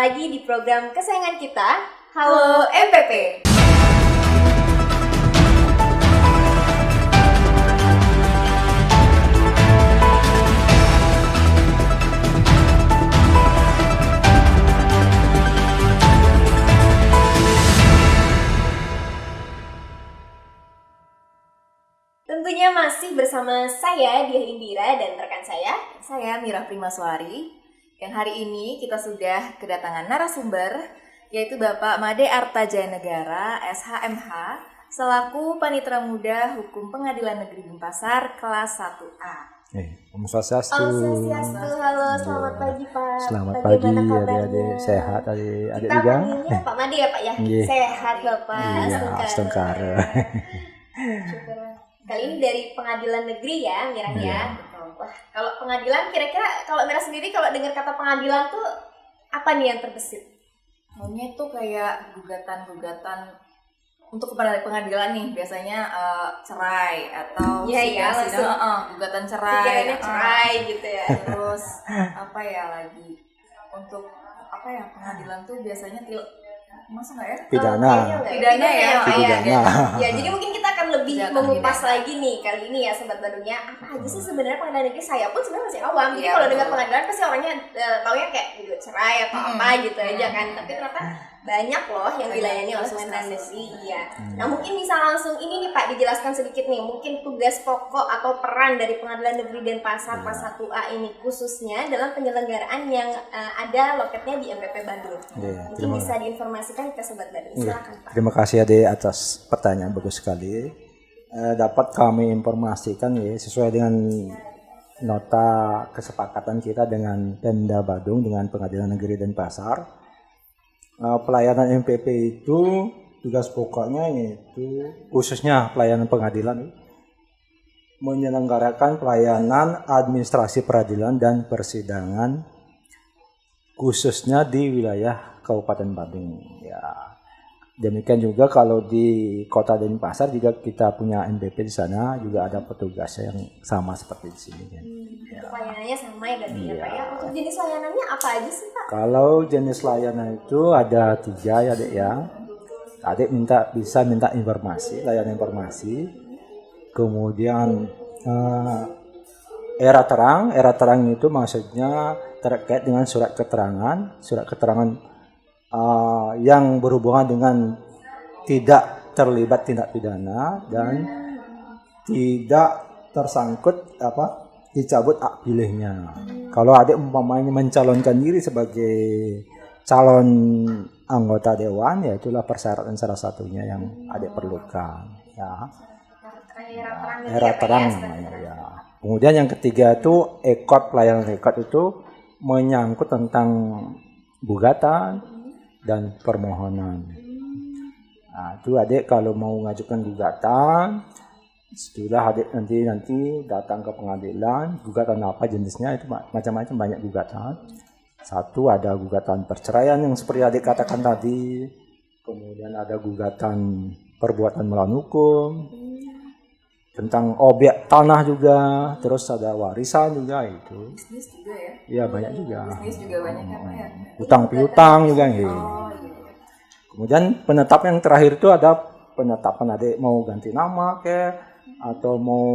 lagi di program kesayangan kita, Halo MPP. Tentunya masih bersama saya Diah Indira dan rekan saya Mira Primaswari. Yang hari ini kita sudah kedatangan narasumber, yaitu Bapak Made Arta Jayanegara, SHMH, selaku Panitera Muda Hukum Pengadilan Negeri Denpasar kelas 1A. Om Swastiastu. Om Swastiastu, halo, selamat pagi Pak. Selamat pagi adik-adik, sehat adik juga. Kita panggilnya Pak Made ya Pak ya? Iya. Sehat Bapak, Iya, Astungkara. Syukur. Kali ini dari pengadilan negeri ya, Mira ya. Wah, kalau pengadilan kira-kira kalau Mira sendiri kalau dengar kata pengadilan tuh apa nih yang terbesit? Maunya itu kayak gugatan-gugatan untuk kepada pengadilan nih, biasanya cerai atau gugatan cerai. Pikirannya cerai gitu ya. Terus apa ya lagi? Untuk apa ya, pengadilan tuh biasanya masa nggak ya? Pidana. Pidana ya. Ya, jadi mungkin kita akan lebih Pidana, mengupas pidana. lagi nih kali ini ya sobat barunya. Apa aja sih sebenarnya pengadilan negeri? Saya pun sebenarnya masih awam. Jadi Iya, kalau betul. dengar pengadilan pasti orangnya taunya kayak gitu cerai atau apa gitu aja kan. Tapi ternyata banyak loh yang dilayani oleh pengadilan negeri. Iya. Nah, mungkin bisa langsung ini nih Pak dijelaskan sedikit nih. Mungkin tugas pokok atau peran dari Pengadilan Negeri Denpasar Kelas 1A ini khususnya dalam penyelenggaraan yang ada loketnya di MPP Bandung. Iya, Mungkin bisa diinformasikan ke sobat Bandung. Silakan Pak. Terima kasih adik atas pertanyaan bagus sekali. Dapat kami informasikan ya sesuai dengan nota kesepakatan kita dengan Pemda Badung dengan Pengadilan Negeri Denpasar. Pelayanan MPP itu tugas pokoknya yaitu khususnya pelayanan pengadilan menyelenggarakan pelayanan administrasi peradilan dan persidangan khususnya di wilayah Kabupaten Badung ya. Demikian juga kalau di Kota Denpasar juga kita punya MPP di sana juga ada petugas yang sama seperti di sini kan. Pelayanannya sama ya berarti ya Pak ya. Untuk jenis layanannya apa aja sih Pak? Kalau jenis layanan itu ada 3 ya Dek ya. Adik bisa minta informasi, layanan informasi. Kemudian era terang itu maksudnya terkait dengan surat keterangan yang berhubungan dengan tidak terlibat tindak pidana dan tidak tersangkut dicabut hak pilihnya. Kalau adik umpamanya mencalonkan diri sebagai calon anggota dewan, ya itulah persyaratan salah satunya yang adik perlukan. Ya. Era terang namanya ya. Kemudian yang ketiga itu pelayanan rekod itu menyangkut tentang gugatan dan permohonan. Nah, itu adik kalau mau mengajukan gugatan, setelah adik nanti datang ke pengadilan, gugatan apa jenisnya itu macam-macam, banyak gugatan. Satu ada gugatan perceraian yang seperti adik katakan tadi, kemudian ada gugatan perbuatan melawan hukum, tentang objek tanah juga, terus ada warisan juga itu. Bisnis juga ya? Iya banyak juga. Bisnis juga banyak apa ya? Utang piutang juga ya. Oh iya. Kemudian penetapan yang terakhir itu ada penetapan adik mau ganti nama atau mau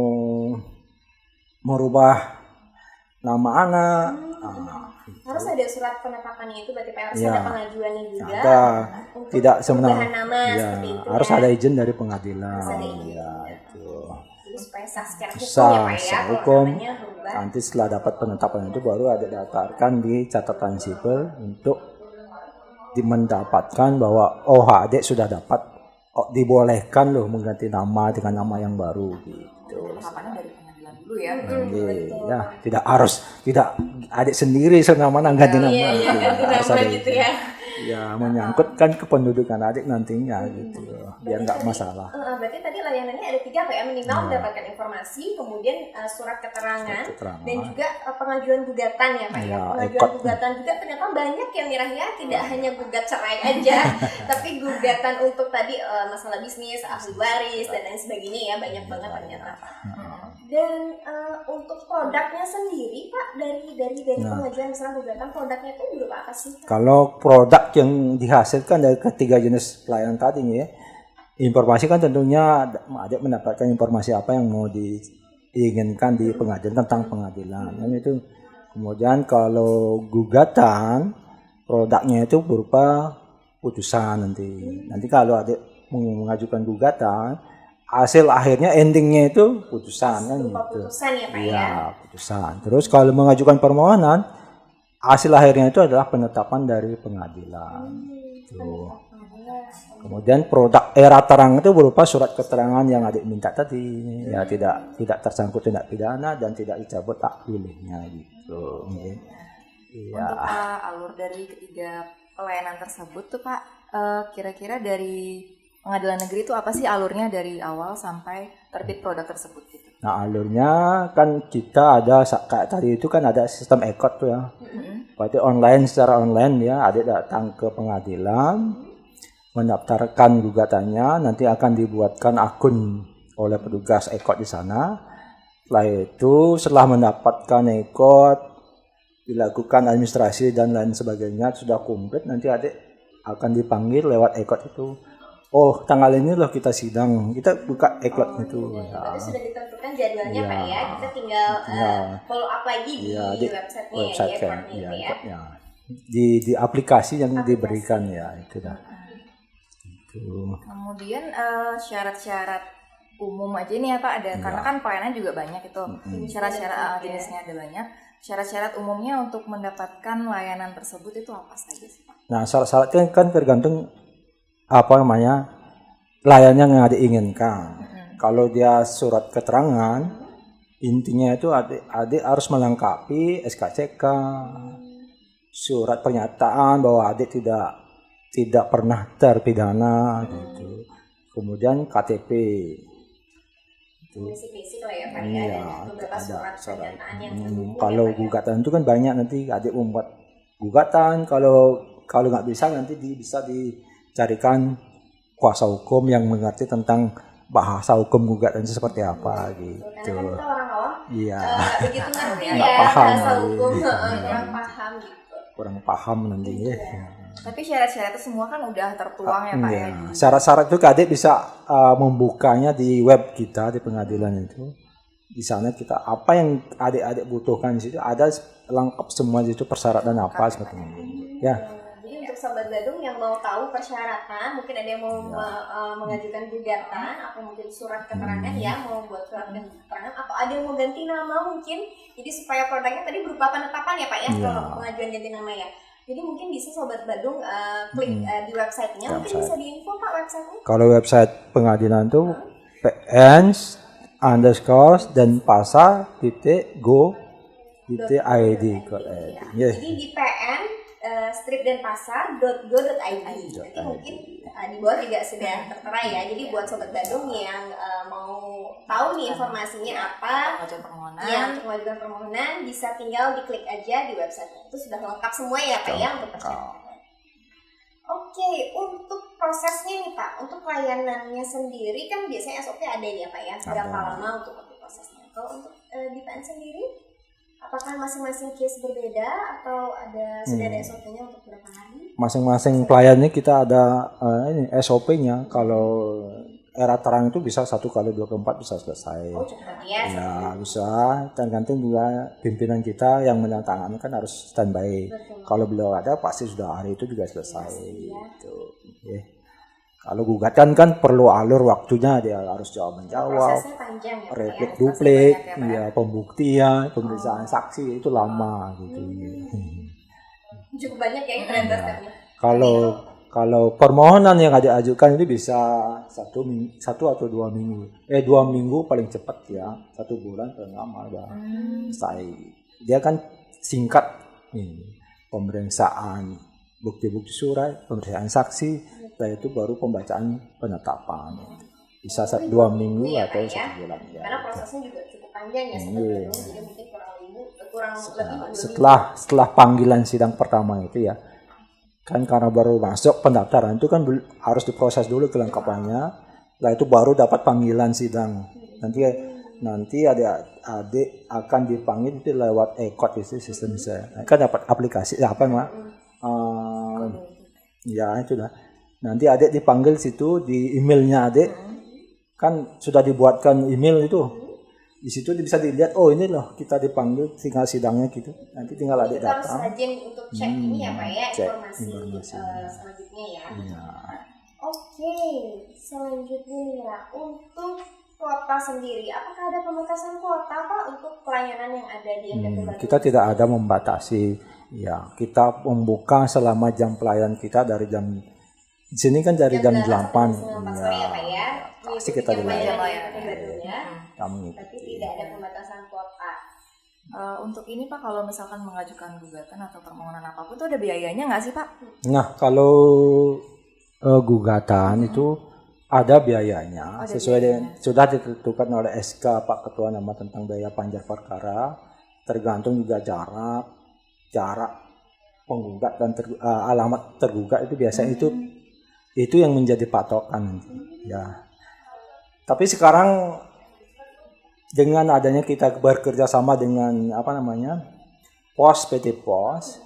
merubah nama anak. Harus ada surat penetapannya itu berarti Pak, harus Ya. ada pengajuannya juga. Ada Untuk tidak perubahan sebenarnya. nama Ya, seperti itu harus ya. ada izin dari pengadilan. Harus ada izin. Ya, itu. Jadi supaya sah secara hukum Sah, ya Pak ya. secara Kalau hukum. namanya berubah. Nanti setelah dapat penetapan itu baru ada daftarkan di catatan sipil untuk mendapatkan bahwa adik sudah dapat dibolehkan loh mengganti nama dengan nama yang baru gitu. Penetapannya dari pengadilan dulu ya. Ya, tidak adik sendiri semena-mena ganti nama. Iya, ganti Harus nama ada gitu izin. ya. Ya, menyangkut kan kependudukan adik nantinya gitu. Biar nggak masalah. Berarti tadi layanannya ada 3 Pak ya, minimal mendapatkan informasi, kemudian surat keterangan, dan juga pengajuan gugatan ya Pak ya. Ya, Pengajuan gugatan juga ternyata banyak ya Mirah ya, tidak hanya gugat cerai aja, tapi gugatan untuk tadi masalah bisnis, ahli waris dan lain sebagainya ya, banyak banget ternyata. Dan untuk produknya sendiri Pak, dari Nah. pengajuan misalnya gugatan, produknya itu berupa apa sih Pak? Kalau produk yang dihasilkan dari ketiga jenis pelayanan tadi nih ya, informasi kan tentunya adik mendapatkan informasi apa yang mau diinginkan di pengadilan tentang pengadilan. Dan itu kemudian kalau gugatan produknya itu berupa putusan nanti. Nanti kalau adik mengajukan gugatan, hasil akhirnya endingnya itu putusan kan Berupa gitu. putusan ya Pak ya? Iya, putusan. Terus kalau mengajukan permohonan, hasil akhirnya itu adalah penetapan dari pengadilan. Tuh. Kemudian produk era terang itu berupa surat keterangan yang adik minta tadi, ya tidak tersangkut tindak pidana dan tidak dicabut hak pilihnya gitu. Iya. Untuk alur dari ketiga pelayanan tersebut tuh Pak, kira-kira dari pengadilan negeri itu apa sih alurnya dari awal sampai terbit produk tersebut gitu? Nah alurnya kan kita ada kayak tadi itu kan ada sistem ekot tuh ya. Berarti secara online ya, adik datang ke pengadilan, mendaftarkan gugatannya, nanti akan dibuatkan akun oleh petugas ekot di sana. Setelah mendapatkan ekot, dilakukan administrasi dan lain sebagainya sudah komplit, nanti adik akan dipanggil lewat ekot itu. Oh tanggal ini loh kita sidang, kita buka ekot itu. Ya. Berarti sudah ditentukan jadwalnya Iya. Pak ya, kita tinggal follow up lagi di Iya, website-nya website ya, kan, ekotnya ya, itu ya. ekotnya. Di aplikasi yang diberikan ya itu dah. Itu. Kemudian syarat-syarat umum aja nih ya Pak ada, karena kan pelayanan juga banyak itu. Syarat-syarat jenisnya ada banyak. Syarat-syarat umumnya untuk mendapatkan layanan tersebut itu apa saja sih Pak? Nah syarat-syaratnya kan tergantung apa namanya layannya yang diinginkan. Kalau dia surat keterangan, intinya itu adik harus melengkapi SKCK, surat pernyataan bahwa adik tidak pernah terpidana gitu. Kemudian KTP. Basic-basic lah ya Pak ya, Iya, dan beberapa surat pernyataan yang kalau gugatan itu kan banyak, nanti adik membuat gugatan, kalau nggak bisa nanti bisa dicarikan kuasa hukum yang mengerti tentang bahasa hukum gugatan itu seperti apa gitu. Karena kan kita orang awam Iya, nggak begitu ngerti Nggak ya paham. bahasa hukum, kurang paham gitu. kurang paham nanti ya. Tapi syarat-syarat itu semua kan udah tertuang ya Pak ya. Iya. Syarat-syarat itu adik bisa membukanya di web kita di pengadilan itu. Di sana kita apa yang adik-adik butuhkan di situ ada lengkap semua itu persyaratan apa seperti ini. Ya. Jadi untuk Sobat Badung yang mau tahu persyaratan, mungkin ada yang mau mengajukan gugatan atau mungkin surat keterangan ya, mau buat surat keterangan atau ada yang mau ganti nama mungkin. Jadi supaya produknya tadi berupa penetapan ya Pak ya, kalau pengajuan ganti nama ya. Jadi mungkin bisa Sobat Badung klik di websitenya, mungkin bisa diinfo Pak websitenya. Kalau website pengadilan itu pn_denpasar.go.id. Ya. Jadi di pn stripdenpasar.go.id. Nanti mungkin di bawah juga sudah tertera ya. Jadi buat Sobat Badung yang mau tahu nih informasinya apa, Pengajuan permohonan. untuk mengajukan permohonan bisa tinggal diklik aja di websitenya. Itu sudah lengkap semua ya Pak ya untuk persyaratannya. Oke, untuk prosesnya nih Pak, untuk layanannya sendiri kan biasanya SOP ada ya Pak ya, berapa lama untuk prosesnya. Kalau untuk di PN sendiri, apakah masing-masing case berbeda atau sudah ada SOP-nya untuk berapa hari? Masing-masing pelayannya kita ada SOP-nya. Kalau era terang itu bisa 1x24 bisa selesai. Oh cepat ya. Ya bisa, tergantung juga pimpinan kita yang menandatangani kan harus standby. Kalau beliau ada pasti sudah hari itu juga selesai. Gitu. Ya. Kalau gugatan kan perlu alur waktunya, dia harus jawab menjawab, Prosesnya panjang ya Pak ya. replik duplik, banyak ya, Pak ya pembuktian, pemeriksaan saksi itu lama gitu. Cukup banyak ya ternyata stepnya. Kalau permohonan yang diajukan itu bisa satu atau 2 minggu. 2 minggu paling cepat ya. 1 bulan paling lama udah selesai. Dia kan singkat ini. Pemeriksaan bukti-bukti surat, pemeriksaan saksi, setelah itu baru pembacaan penetapan. Bisa 2 minggu ya, atau Pak, ya. 1 bulan ya. Karena prosesnya juga cukup panjang ya sebetulnya. Jadi mungkin kurang lebih Setelah panggilan sidang pertama itu ya, kan karena baru masuk pendaftaran itu kan harus diproses dulu kelengkapannya, setelah itu baru dapat panggilan sidang. Nanti nanti adik-adik akan dipanggil itu lewat e-code itu sistem saya. Kan dapat aplikasi apa mak? Ya itu dah. Nanti adik dipanggil situ di emailnya adik. Kan sudah dibuatkan email itu. Di situ bisa dilihat, oh ini loh kita dipanggil tinggal sidangnya gitu. Nanti tinggal adik Kita harus datang. rajin untuk cek ini ya Pak ya, Cek informasi, informasi. selanjutnya ya. Iya. Oke, selanjutnya Mira, untuk kuota sendiri, apakah ada pembatasan kuota Pak untuk pelayanan yang ada di MDP Bandung? Kita tidak ada membatasi. Ya, kita membuka selama jam pelayanan kita dari jam di sini kan dari jam 8. Sore ya Pak ya. Pasti kita Mengikuti jam dilayani. pelayanan MDP Bandung ya. Kami. Tapi tidak ada pembatasan kuota. Untuk ini Pak, kalau misalkan mengajukan gugatan atau permohonan apapun itu ada biayanya nggak sih Pak? Nah, kalau gugatan itu ada biayanya Ada sesuai dengan biayanya. sudah ditentukan oleh SK Pak Ketua Nama tentang biaya panjang perkara, tergantung juga jarak penggugat dan alamat tergugat itu biasanya itu yang menjadi patokan ya. Tapi sekarang dengan adanya kita bekerja sama dengan PT Pos,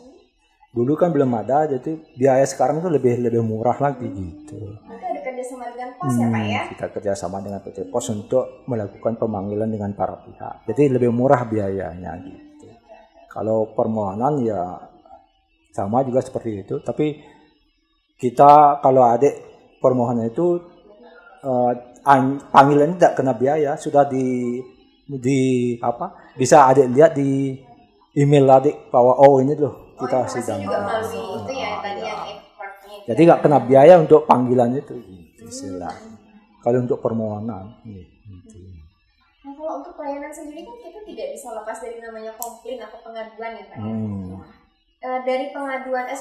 dulu kan belum ada, jadi biaya sekarang itu lebih murah lagi gitu. Itu ada kerjasama dengan pos ya Pak ya? Kita kerjasama dengan PT Pos untuk melakukan pemanggilan dengan para pihak, jadi lebih murah biayanya gitu. Kalau permohonan ya sama juga seperti itu, tapi kita kalau adik permohonan itu panggilan tidak kena biaya, sudah bisa adik lihat di email adik bahwa oh ini loh kita Informasi sidang. juga melalui itu ya tadi yang e-cardnya. Jadi nggak kena biaya untuk panggilan itu gitu istilah. Kalau untuk permohonan gitu. Nah kalau untuk pelayanan sendiri kan kita tidak bisa lepas dari namanya komplain atau pengaduan ya Pak ya? Dari pengadilan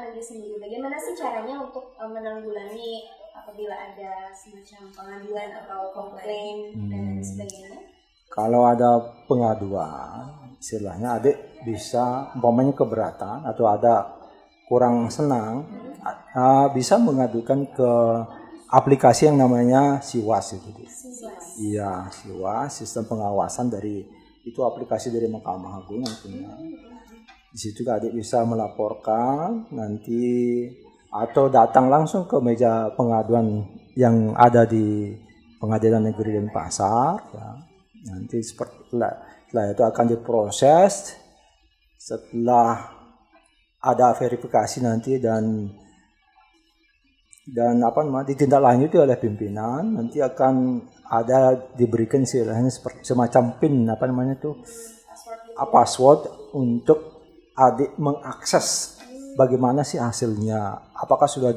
negeri sendiri, bagaimana sih caranya untuk menanggulangi apabila ada semacam pengaduan atau komplain dan sebagainya? Kalau ada pengaduan, istilahnya adik bisa umpamanya keberatan atau ada kurang senang, bisa mengadukan ke aplikasi yang namanya SIWAS itu. Iya, SIWAS, sistem pengawasan itu aplikasi dari Mahkamah Agung yang punya. Di situ adik bisa melaporkan nanti atau datang langsung ke meja pengaduan yang ada di Pengadilan Negeri Denpasar ya. Nanti setelah itu akan diproses, setelah ada verifikasi nanti dan ditindaklanjuti oleh pimpinan, nanti akan diberikan semacam PIN password untuk adik mengakses bagaimana sih hasilnya, apakah sudah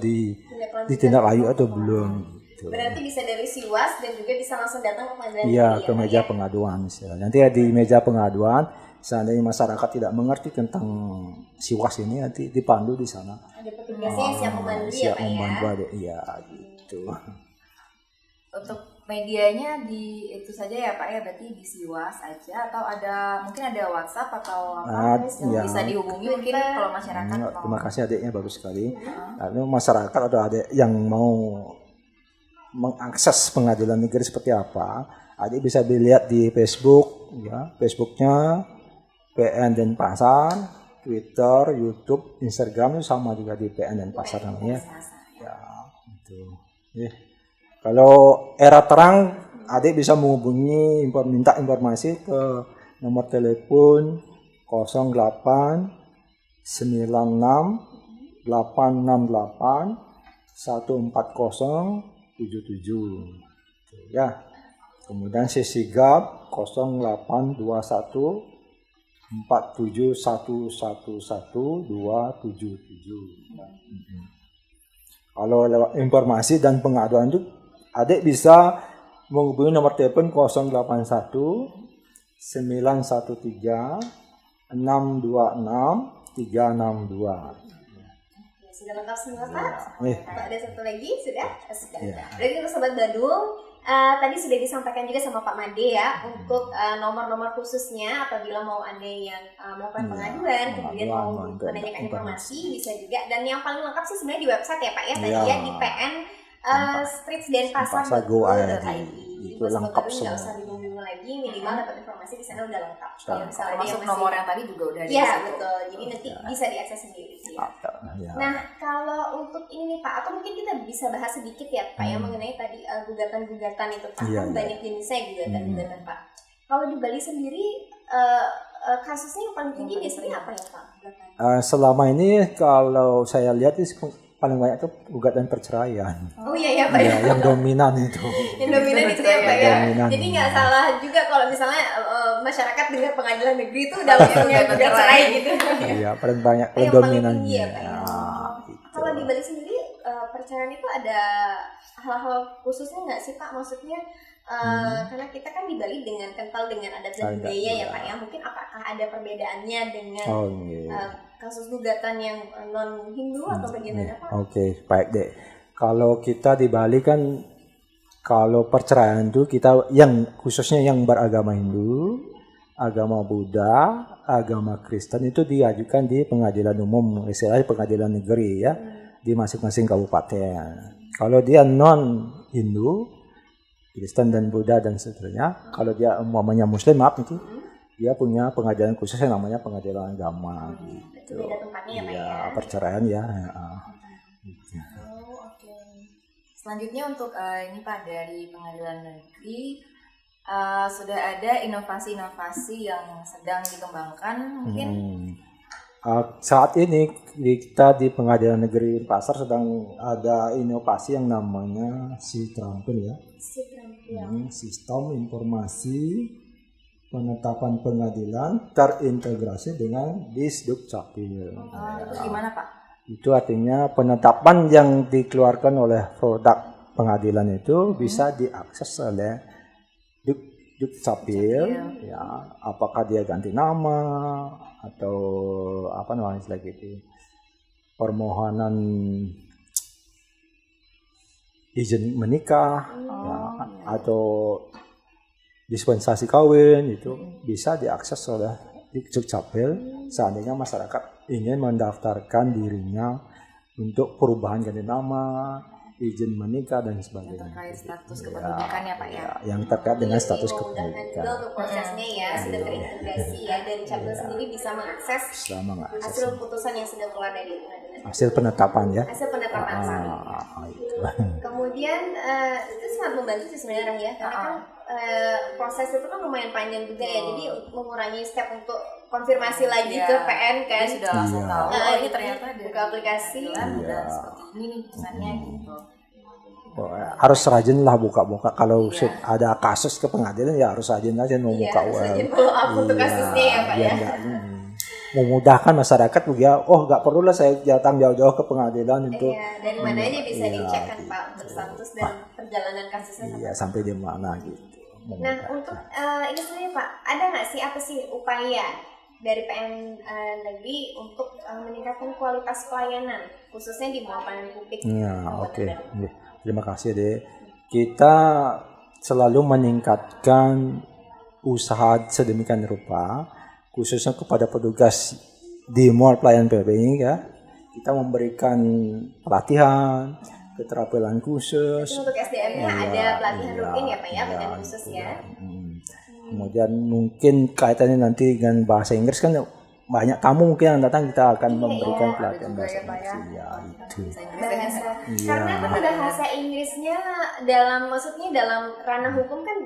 ditindaklanjuti atau belum gitu. Berarti bisa dari SIWAS dan juga bisa langsung datang ke pengadilan. Iya, ke meja pengaduan. Nanti di meja pengaduan, seandainya masyarakat tidak mengerti tentang SIWAS ini, nanti dipandu di sana. Ada petugasnya yang siap membantu ya siap Pak ya? membantu adik, iya gitu. Untuk medianya di itu saja ya Pak ya, berarti di SIWAS aja atau mungkin ada WhatsApp atau apa yang bisa dihubungi mungkin kalau masyarakat mau. Terima kasih adiknya, bagus sekali. Lalu masyarakat atau adik yang mau mengakses pengadilan negeri seperti apa, adik bisa dilihat di Facebook ya, Facebooknya PN Denpasar, Twitter, YouTube, Instagram itu sama juga di PN Denpasar namanya. Ya, itu. Kalau era terang, adik bisa menghubungi minta informasi ke nomor telepon 08 96 868 140 77 ya. Kemudian Sigap 0821 471111277. Kalau lewat informasi dan pengaduan itu adik bisa menghubungi nomor telepon 081 913 626 362. Sudah lengkap semua Pak? Pak, ada satu lagi? Sudah? Ya. Berarti untuk Sobat Badung, tadi sudah disampaikan juga sama Pak Made ya, untuk nomor-nomor khususnya apabila mau ada yang melakukan pengaduan, kemudian mau menanyakan informasi, bisa juga. Dan yang paling lengkap sih sebenarnya di website ya Pak ya, tadi ya di PN Streets Denpasar.go.id. Itu lengkap semua. Nggak usah bingung lagi, minimal dapat informasi di sana udah lengkap. Iya, Kalau misalnya dia Termasuk masih- nomor yang tadi juga udah ada di Iya situ. betul, jadi nanti bisa diakses sendiri. Ya. Ya. Nah, kalau untuk ini nih Pak, atau mungkin kita bisa bahas sedikit ya Pak yang mengenai tadi gugatan-gugatan itu Pak. Iya, Kan iya. banyak jenisnya gugatan-gugatan Pak. Kalau di Bali sendiri kasusnya yang paling tinggi biasanya apa ya Pak? Gugatan? Selama ini kalau saya lihat itu paling banyak tuh gugatan perceraian. Oh iya ya Pak ya. Ya, yang dominan itu. Yang dominan itu ya Pak ya. Dominan. Jadi nggak salah juga kalau misalnya masyarakat dengar pengadilan negeri itu udah langsung yang gugat cerai gitu. Iya, paling banyak Yang paling paling dominannya. tinggi ya Pak ya. Gitu. Kalau di Bali sendiri perceraian itu ada hal-hal khususnya nggak sih Pak? Maksudnya karena kita kan di Bali dengan kental dengan adat dan Adat, budaya ya ya. Pak ya. Mungkin apakah ada perbedaannya dengan Oh iya. kasus gugatan yang non Hindu atau bagaimana Pak? Oke, baik deh. Kalau kita di Bali kan kalau perceraian itu kita yang khususnya yang beragama Hindu, agama Buddha, agama Kristen itu diajukan di pengadilan umum, istilahnya pengadilan negeri ya, di masing-masing kabupaten. Kalau dia non Hindu, Kristen dan Buddha dan seterusnya, kalau dia umpamanya Muslim maaf itu, dia punya pengadilan khusus yang namanya pengadilan agama gitu. Beda tempatnya ya Pak Iya, ya. perceraian ya. Oh, oke. Selanjutnya untuk ini Pak, dari pengadilan negeri sudah ada inovasi-inovasi yang sedang dikembangkan mungkin. Saat ini kita di Pengadilan Negeri Pasar sedang ada inovasi yang namanya Sitrampil ya. Sistem Informasi Penetapan Pengadilan terintegrasi dengan Disdukcapil. Itu gimana Pak? Itu artinya penetapan yang dikeluarkan oleh produk pengadilan itu bisa diakses oleh Dukcapil, ya, apakah dia ganti nama atau apa namanya lagi itu permohonan izin menikah ya, atau dispensasi kawin itu bisa diakses oleh Dukcapil seandainya masyarakat ingin mendaftarkan dirinya untuk perubahan ganti nama, izin menikah dan sebagainya. Terkait status kependudukan ya Pak ya. Yang terkait dengan status Memudahkan juga kependudukan. untuk prosesnya ya, sudah terintegrasi ya, dan Capil sendiri bisa mengakses Selama nggak hasil putusan yang sudah keluar dari pengadilan. hasil penetapan ya. Hasil penetapan sorry. Itu. Kemudian itu sangat membantu sih sebenarnya ya, karena kan proses itu kan lumayan panjang juga ya, jadi mengurangi step untuk konfirmasi lagi ke PN kan. Jadi sudah langsung Iya. tahu. Nah, Oh ini jadi ternyata buka aplikasi. dan Iya. seperti ini nih putusannya gitu. Harus rajin lah buka-buka kalau ada kasus ke pengadilan ya harus rajin aja mau Iya, buka harus web. rajin follow up untuk kasusnya ya Pak biar ya. nggak ini. Memudahkan masyarakat ya, oh nggak perlu lah saya datang jauh-jauh ke pengadilan untuk Iya, dari mana aja bisa Iya, dicek kan gitu. Pak untuk status dan perjalanan kasusnya. iya sampai di mana gitu. Nah, Memudahkan. untuk ini sendiri Pak, ada nggak sih apa sih upaya dari PN negeri untuk meningkatkan kualitas pelayanan, khususnya di bawah pelayanan publik? Ya, Kabupaten oke. Bandung? Terima kasih deh. Kita selalu meningkatkan usaha sedemikian rupa, khususnya kepada petugas di mall pelayanan PB ini ya. Kita memberikan pelatihan, keterampilan khusus. Jadi untuk SDM-nya ada pelatihan rutin ya Pak ya, pelatihan khusus ya. Kemudian mungkin kaitannya nanti dengan bahasa Inggris kan banyak tamu mungkin yang datang kita akan memberikan pelatihan juga bahasa ya, Pak, ya. Inggris. Ya, itu. Bahasa. Iya. Karena kan bahasa Inggrisnya maksudnya dalam ranah hukum kan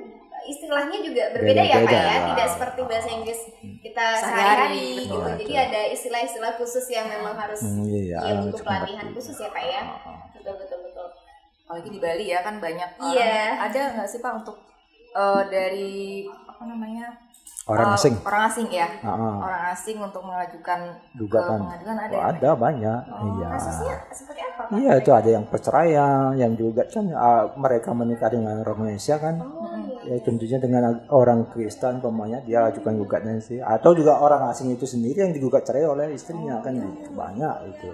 istilahnya juga berbeda ya Pak Beda-beda ya, lah. tidak seperti bahasa Inggris kita Sehari-hari, sehari-hari gitu. betul. Jadi ada istilah-istilah khusus yang memang harus Iya, ya yang untuk cukup pelatihan ngerti. khusus ya Pak ya. Betul betul betul. Apalagi di Bali ya kan banyak orang. Iya. Ada nggak sih Pak untuk dari apa namanya Orang asing. Orang asing ya. Ah, Orang asing untuk mengajukan gugatan. ke pengadilan ada. Oh, ya, Pak? ada banyak. Iya. Kasusnya seperti apa Pak? Iya itu ada yang perceraian, yang juga kan mereka menikah dengan orang Indonesia kan, Oh iya. ya tentunya dengan orang Kristen pemanya dia ajukan gugatnya sih, atau juga orang asing itu sendiri yang digugat cerai oleh istrinya kan gitu. Banyak itu.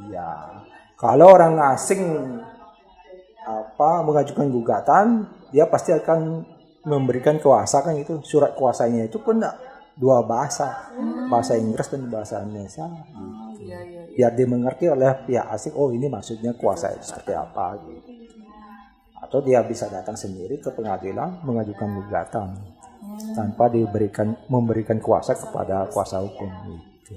Iya. Kalau orang asing mengajukan gugatan, dia pasti akan memberikan kuasa kan itu, surat kuasanya itu pun dua bahasa, bahasa Inggris dan bahasa Indonesia. Gitu. Iya, iya. Biar dimengerti oleh pihak asing, oh ini maksudnya kuasa itu seperti apa gitu. atau dia bisa datang sendiri ke pengadilan mengajukan gugatan tanpa memberikan kuasa kepada kuasa hukum gitu.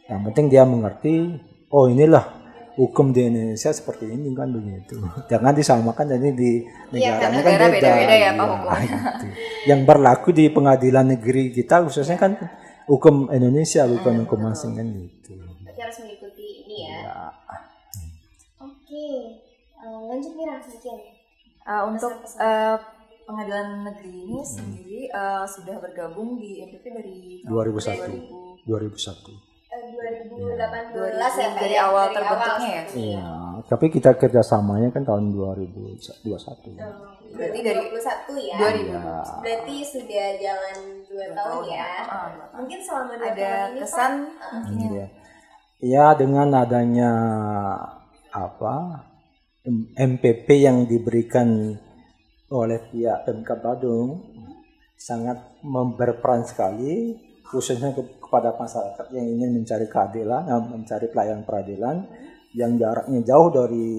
Yang penting dia mengerti, oh inilah hukum di Indonesia seperti ini kan begitu. Jangan disamakan ini di negaranya kan negara beda. beda-beda ya, Pak, Iya, hukumnya. gitu. Yang berlaku di pengadilan negeri kita khususnya kan hukum Indonesia bukan hukum asing kan gitu. Berarti harus mengikuti ini ya. Ya. Oke, lanjut Mira mungkin. Untuk Pesan-pesan. pengadilan negeri ini sendiri sudah bergabung di MPP dari 2001. 2001. 2018 ya Pak, dari ya? awal Dari terbentuknya ya? Iya, tapi kita kerjasamanya kan tahun 2021. Berarti dari 2021 ya. 2000. Ya. Berarti sudah jalan 2 tahun ya. Mungkin selama 2 ada tahun ini kesan Pak, mungkin Iya. Ya, dengan adanya MPP yang diberikan oleh pihak Pemkab Badung sangat berperan sekali, khususnya kepada masyarakat yang ingin mencari keadilan, mencari pelayanan peradilan yang jaraknya jauh dari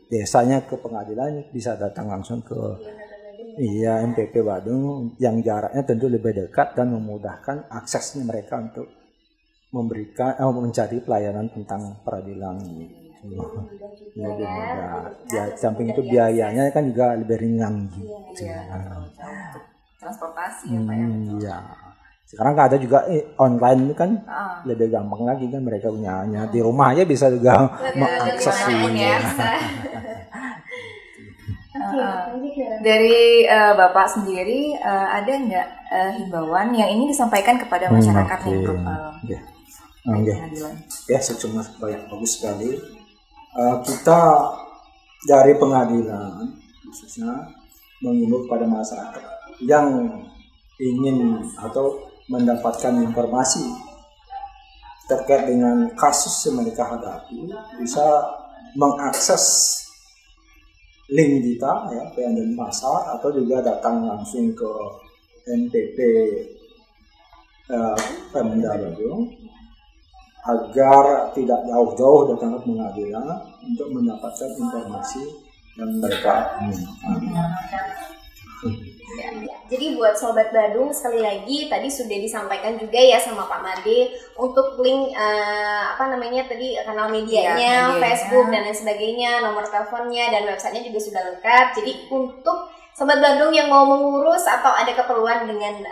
desanya ke pengadilan bisa datang langsung ke MPP Badung yang jaraknya tentu lebih dekat dan memudahkan aksesnya mereka untuk mencari pelayanan tentang peradilan gitu. Lebih mudah. Ya, samping itu biayanya kan juga lebih ringan gitu. untuk transportasi ya Pak ya. Iya. Sekarang kan ada juga online itu kan Ah. lebih gampang lagi kan mereka punyanya di rumah aja bisa juga mengakses dimanapun ini. ya bisa. Oke, lanjut Mira. Dari Bapak sendiri ada nggak himbauan yang ingin disampaikan kepada masyarakat nih untuk Oke. pengadilan? Ya, secuma banyak bagus sekali. Kita dari pengadilan khususnya mengimbau kepada masyarakat yang ingin atau mendapatkan informasi terkait dengan kasus yang mereka hadapi bisa mengakses link kita ya PN Pasar atau juga datang langsung ke NPP Pemda Badung agar tidak jauh-jauh datang ke pengadilan untuk mendapatkan informasi yang mereka inginkan. Jadi buat Sobat Badung sekali lagi tadi sudah disampaikan juga ya sama Pak Made untuk link tadi kanal medianya, medianya. Facebook dan lain sebagainya, nomor teleponnya dan websitenya juga sudah lengkap. Jadi untuk Sobat Badung yang mau mengurus atau ada keperluan dengan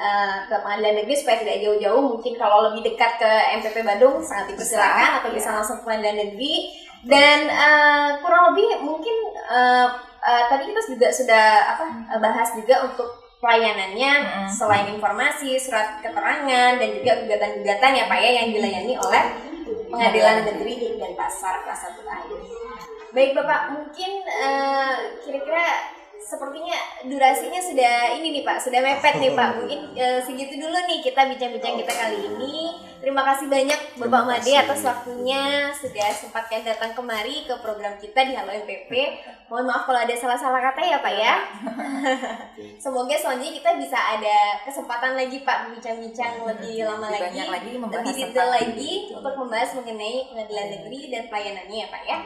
ke pengadilan negeri supaya tidak jauh-jauh, mungkin kalau lebih dekat ke MPP Badung sangat dipersilakan atau bisa langsung ke pengadilan negeri. Dan kurang lebih mungkin tadi kita juga sudah bahas juga untuk pelayanannya selain informasi, surat keterangan dan juga gugatan-gugatan ya Pak ya yang dilayani oleh Pengadilan Negeri Denpasar kelas 1A. Baik Bapak, mungkin kira-kira sepertinya durasinya sudah ini nih Pak, sudah mepet nih Pak. Mungkin segitu dulu nih kita bincang-bincang kita kali ini. Terima kasih banyak Bapak Made atas waktunya sudah sempatkan datang kemari ke program kita di Halo MPP. Mohon maaf kalau ada salah-salah kata ya Pak ya. Semoga selanjutnya kita bisa ada kesempatan lagi Pak bincang-bincang lebih lama Lebih lagi, banyak lagi membahas lebih detail tentang lagi untuk membahas mengenai pengadilan negeri dan pelayanannya ya Pak ya.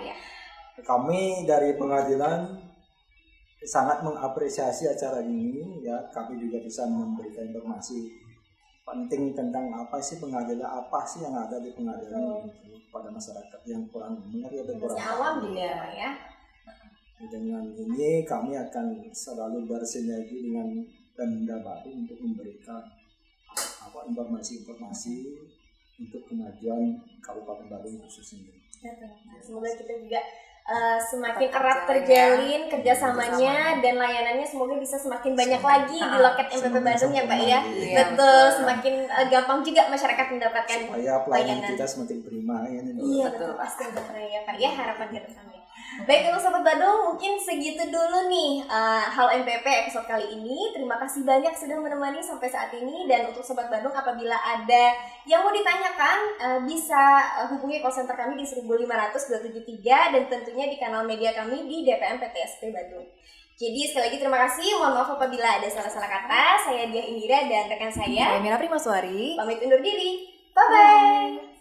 Kami dari pengadilan sangat mengapresiasi acara ini ya, kami juga bisa memberikan informasi penting tentang apa sih pengadilan, apa sih yang ada di pengadilan kepada masyarakat yang kurang mengerti atau kurang Masih awam juga ya Pak ya. Dengan ini kami akan selalu bersinergi dengan Pemda Badung untuk memberikan informasi-informasi untuk kemajuan Kabupaten Badung khususnya. Semoga kita juga semakin erat terjalin kerjasamanya dan layanannya semoga bisa semakin banyak lagi di loket MPP Badung ya Pak ya. Iya, Betul, semakin gampang juga masyarakat mendapatkan Supaya pelayanan kita semakin prima ya. Iya betul, pasti betul ya Pak ya, harapan ke depannya. Baik untuk Sobat Badung, mungkin segitu dulu nih Hal MPP episode kali ini. Terima kasih banyak sudah menemani sampai saat ini. Dan untuk Sobat Badung, apabila ada yang mau ditanyakan bisa hubungi call center kami di 1500-273 dan tentunya di kanal media kami di DPM PTSP Badung. Jadi sekali lagi terima kasih, mohon maaf apabila ada salah-salah kata. Saya Diah Indira dan rekan saya Mira Primaswari pamit undur diri. Bye-bye.